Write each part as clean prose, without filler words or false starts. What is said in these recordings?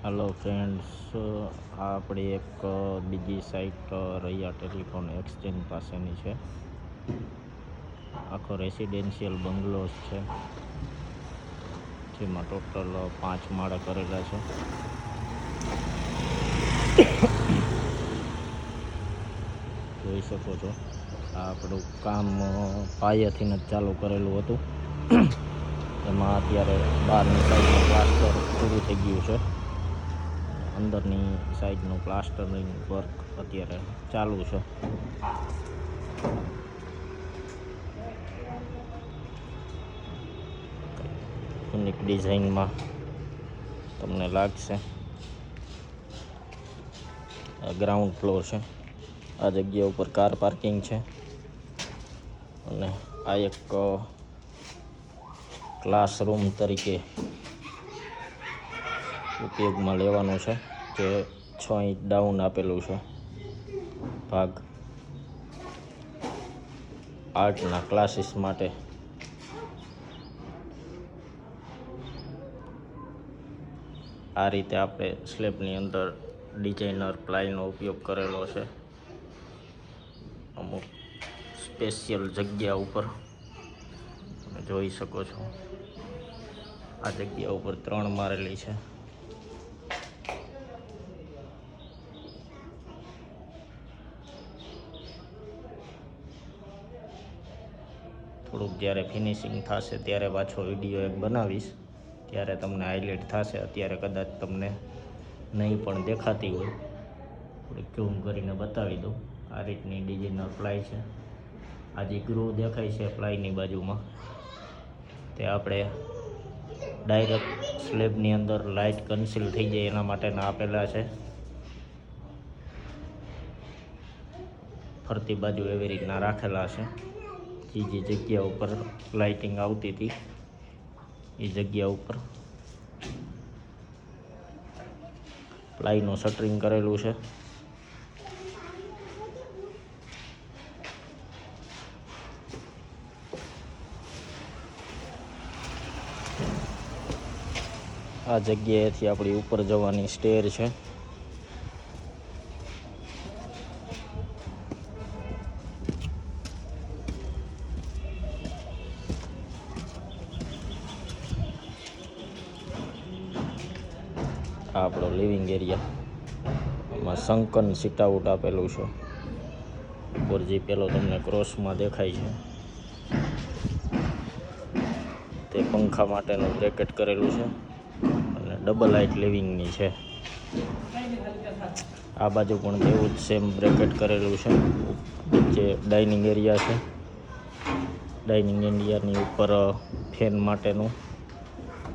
Hello friends, આ આપણી એક બીજી સાઇટ રૈયા ટેલિફોન એક્સચેન્જ પાસેની છે. આખો રેસિડેન્શિયલ બંગલોઝ છે, જેમાં ટોટલ 5 માળા કરેલા છે. જોઈ શકો છો, આ આપણું કામ પાયાથી જ ચાલુ કરેલું હતું. એમાં અત્યારે બહારની સાઈડનું પ્લાસ્ટર પૂરું થઈ ગયું છે. અંદરની સાઈડનું પ્લાસ્ટરિંગ વર્ક અત્યારે ચાલુ છે. યુનિક ડિઝાઇનમાં તમને લાગશે. આ ગ્રાઉન્ડ ફ્લોર છે. આ જગ્યા ઉપર કાર પાર્કિંગ છે અને આ એક ક્લાસરૂમ તરીકે ઉપયોગમાં લેવાનું છે, જે 6 ઇંચ ડાઉન આપેલું છે. ભાગ આર્ટના ક્લાસીસ માટે. આ રીતે આપણે સ્લેબની અંદર ડિઝાઇનર પ્લાયનો ઉપયોગ કરેલો છે. અમુક સ્પેશિયલ જગ્યા ઉપર તમે જોઈ શકો છો. આ જગ્યા ઉપર 3 મારેલી છે. થોડુંક જ્યારે ફિનિશિંગ થશે ત્યારે પાછો વિડીયો એક બનાવીશ, ત્યારે તમને હાઇલાઇટ થશે. અત્યારે કદાચ તમને નહીં પણ દેખાતી હોય, થોડીક ઝૂમ કરીને બતાવી દઉં. આ રીતની ડિઝાઇનર પ્લાય છે. આ જે ગ્રુવ દેખાય છે પ્લાયની બાજુમાં, તે આપણે ડાયરેક્ટ સ્લેબની અંદર લાઇટ કન્સીલ થઈ જાય એના માટેના આપેલા છે. ફરતી બાજુ એવી રીતના રાખેલા છે. જે જગ્યા ઉપર લાઇટિંગ આવતી હતી એ જગ્યા ઉપર પ્લાયનું શટરિંગ કરેલું છે. આ જગ્યાએથી આપણી ઉપર જવાની સ્ટેર છે. આ આપણો લિવિંગ એરિયા. એમાં સંકન સીટ આઉટ આપેલું છે. ઉપર જે પેલો તમને ક્રોસમાં દેખાય છે તે પંખા માટેનું બ્રેકેટ કરેલું છે અને ડબલ હાઇટ લિવિંગની છે. આ બાજુ પણ તેવું જ સેમ બ્રેકેટ કરેલું છે. જે ડાઇનિંગ એરિયા છે, ડાઇનિંગ એરિયાની ઉપર ફેન માટેનું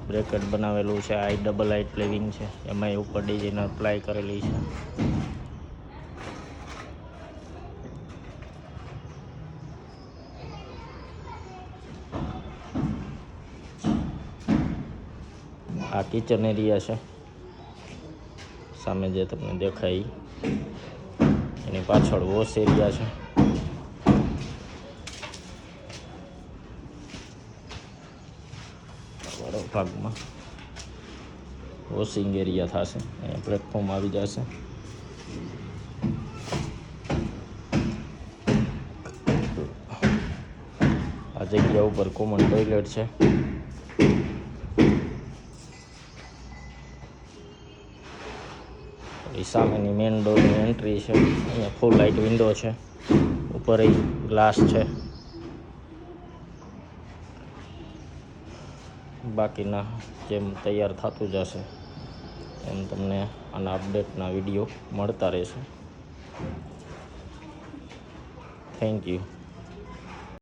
બ્રેકેટ બનાવેલું છે. આ ડબલ હાઇટ લિવિંગ છે, એમાંય ઉપર ડિઝાઇનર પ્લાય કરેલી છે. આ કિચન એરિયા છે, સામે જે તમને દેખાય એની પાછળ વોશ એરિયા છે. ભાગમાં વોશિંગ એરિયા થશે. અહીંયા પ્લેટફોર્મ આવી જશે. આ જગ્યા ઉપર કોમન ટોયલેટ છે. સામેની મેઇન ડોરની એન્ટ્રી છે. અહીંયા ફૂલ લાઇટ વિન્ડો છે. ઉપર ગ્લાસ છે. બાકીના જેમ તૈયાર થતું જશે એમ તમને આના અપડેટના વિડીયો મળતા રહેશે. Thank you.